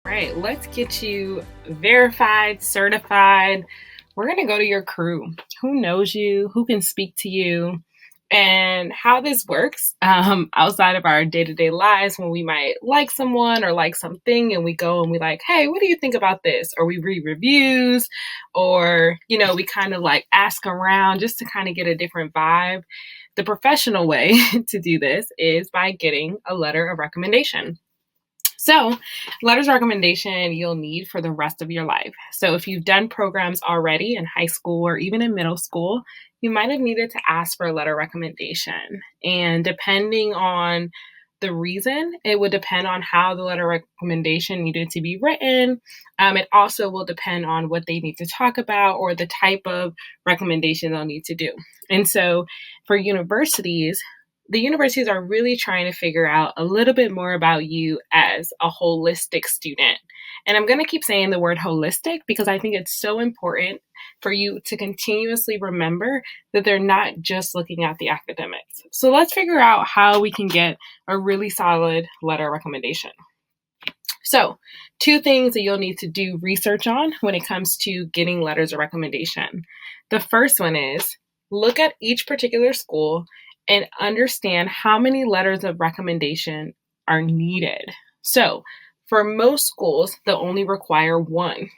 All right, let's get you verified, certified. We're going to go to your crew. Who knows you? Who can speak to you? And how this works outside of our day-to-day lives when we might like someone or like something and we go and we like, hey, what do you think about this? Or we read reviews or, we kind of like ask around just to kind of get a different vibe. The professional way to do this is by getting a letter of recommendation. So, letters of recommendation you'll need for the rest of your life. So, if you've done programs already in high school or even in middle school, you might have needed to ask for a letter of recommendation. And depending on the reason, it would depend on how the letter of recommendation needed to be written. It also will depend on what they need to talk about or the type of recommendation they'll need to do. And so, for universities, the universities are really trying to figure out a little bit more about you as a holistic student. And I'm going to keep saying the word holistic because I think it's so important for you to continuously remember that they're not just looking at the academics. So let's figure out how we can get a really solid letter of recommendation. So 2 things that you'll need to do research on when it comes to getting letters of recommendation. The first one is look at each particular school and understand how many letters of recommendation are needed. So for most schools, they'll only require 1.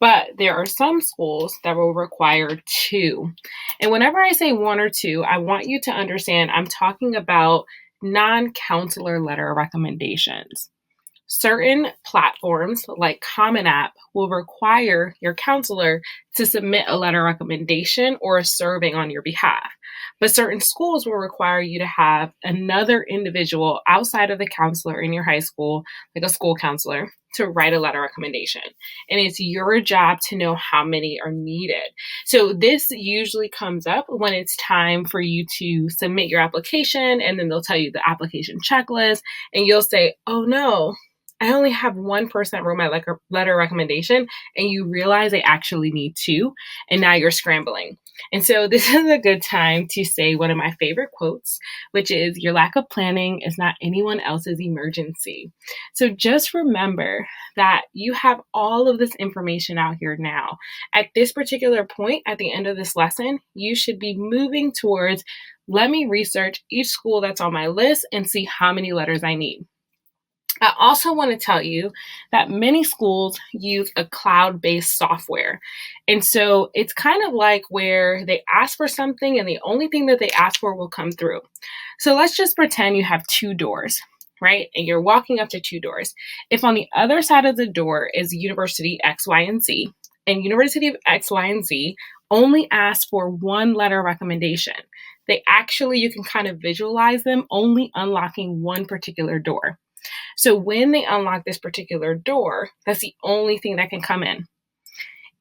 But there are some schools that will require 2. And whenever I say 1 or 2, I want you to understand I'm talking about non-counselor letter of recommendations. Certain platforms like Common App will require your counselor to submit a letter of recommendation or a survey on your behalf. But certain schools will require you to have another individual outside of the counselor in your high school, like a school counselor, to write a letter of recommendation. And it's your job to know how many are needed. So this usually comes up when it's time for you to submit your application, and then they'll tell you the application checklist, and you'll say, oh no, I only have 1 person wrote my letter of recommendation, and you realize they actually need 2, and now you're scrambling. And so this is a good time to say one of my favorite quotes, which is, your lack of planning is not anyone else's emergency. So just remember that you have all of this information out here now. At this particular point, at the end of this lesson, you should be moving towards, let me research each school that's on my list and see how many letters I need. I also want to tell you that many schools use a cloud-based software. And so it's kind of like where they ask for something and the only thing that they ask for will come through. So let's just pretend you have 2 doors, right? And you're walking up to 2 doors. If on the other side of the door is University X, Y, and Z, and University of X, Y, and Z only ask for 1 letter of recommendation, you can kind of visualize them only unlocking 1 particular door. So when they unlock this particular door, that's the only thing that can come in.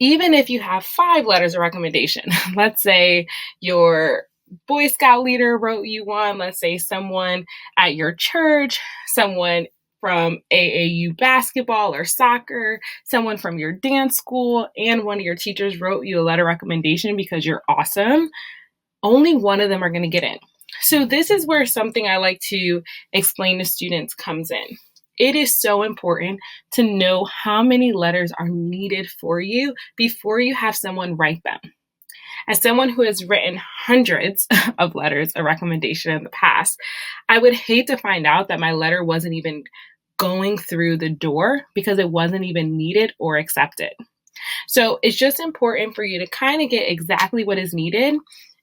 Even if you have 5 letters of recommendation, let's say your Boy Scout leader wrote you one, let's say someone at your church, someone from AAU basketball or soccer, someone from your dance school, and one of your teachers wrote you a letter of recommendation because you're awesome, only 1 of them are going to get in. So this is where something I like to explain to students comes in. It is so important to know how many letters are needed for you before you have someone write them. As someone who has written hundreds of letters of recommendation in the past, I would hate to find out that my letter wasn't even going through the door because it wasn't even needed or accepted. So it's just important for you to kind of get exactly what is needed.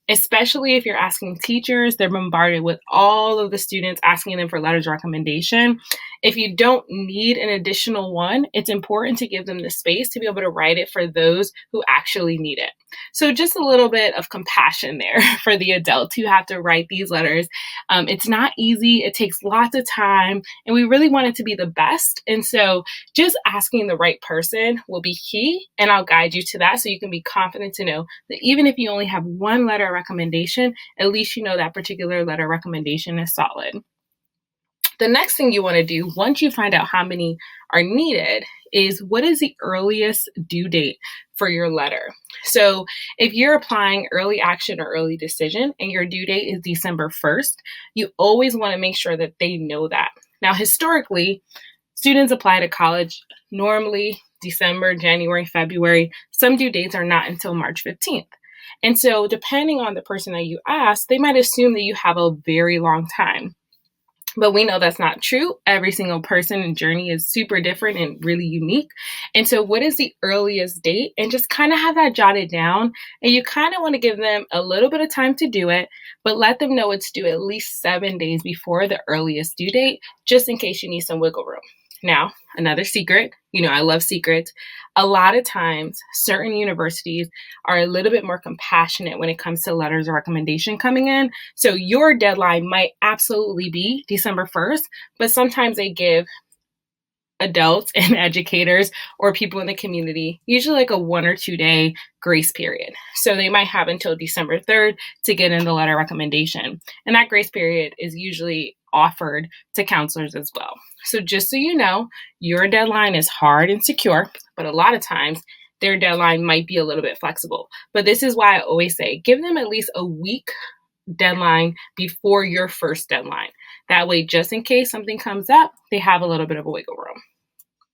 Especially if you're asking teachers, they're bombarded with all of the students asking them for letters of recommendation. If you don't need an additional one, it's important to give them the space to be able to write it for those who actually need it. So just a little bit of compassion there for the adults who have to write these letters. It's not easy. It takes lots of time, and we really want it to be the best. And so just asking the right person will be key, and I'll guide you to that so you can be confident to know that even if you only have 1 letter of recommendation, at least you know that particular letter of recommendation is solid. The next thing you want to do once you find out how many are needed is, what is the earliest due date for your letter? So if you're applying early action or early decision and your due date is December 1st, you always want to make sure that they know that. Now, historically, students apply to college normally December, January, February. Some due dates are not until March 15th. And so, depending on the person that you ask, they might assume that you have a very long time. But we know that's not true. Every single person and journey is super different and really unique. And so, what is the earliest date? And just kind of have that jotted down. And you kind of want to give them a little bit of time to do it, but let them know it's due at least 7 days before the earliest due date, just in case you need some wiggle room. Now, another secret, I love secrets. A lot of times, certain universities are a little bit more compassionate when it comes to letters of recommendation coming in. So your deadline might absolutely be December 1st, but sometimes they give adults and educators or people in the community usually like a 1 or 2 day grace period. So they might have until December 3rd to get in the letter recommendation. And that grace period is usually offered to counselors as well. So just so you know, your deadline is hard and secure, but a lot of times their deadline might be a little bit flexible. But this is why I always say, give them at least a week deadline before your first deadline. That way, just in case something comes up, they have a little bit of a wiggle room.